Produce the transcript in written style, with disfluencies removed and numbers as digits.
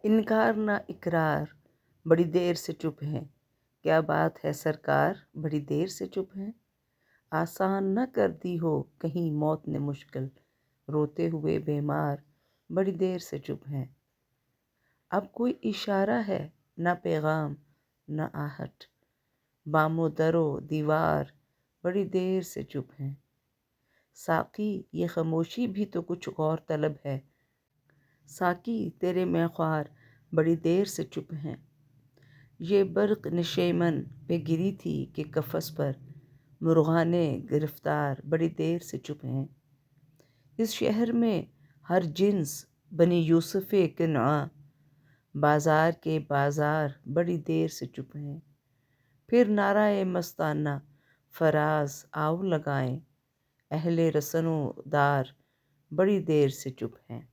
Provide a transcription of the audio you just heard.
इनकार ना इकरार, बड़ी देर से चुप हैं। क्या बात है सरकार, बड़ी देर से चुप हैं। आसान न कर दी हो कहीं मौत ने मुश्किल, रोते हुए बीमार बड़ी देर से चुप हैं। अब कोई इशारा है न पैगाम न आहट, बामो दरो दीवार बड़ी देर से चुप हैं। साकी ये खामोशी भी तो कुछ गौर तलब है, साकी तेरे मैं ख्वार बड़ी देर से चुप हैं। ये बर्क़ नशेमन पे गिरी थी कि कफ़स पर मुर्ग़ाने गिरफ्तार बड़ी देर से चुप हैं। इस शहर में हर जिन्स बनी यूसुफ़े किनआ, बाज़ार के बाज़ार बड़ी देर से चुप हैं। फिर नाराए मस्ताना फराज आओ लगाएं, अहले रसनो दार बड़ी देर से चुप हैं।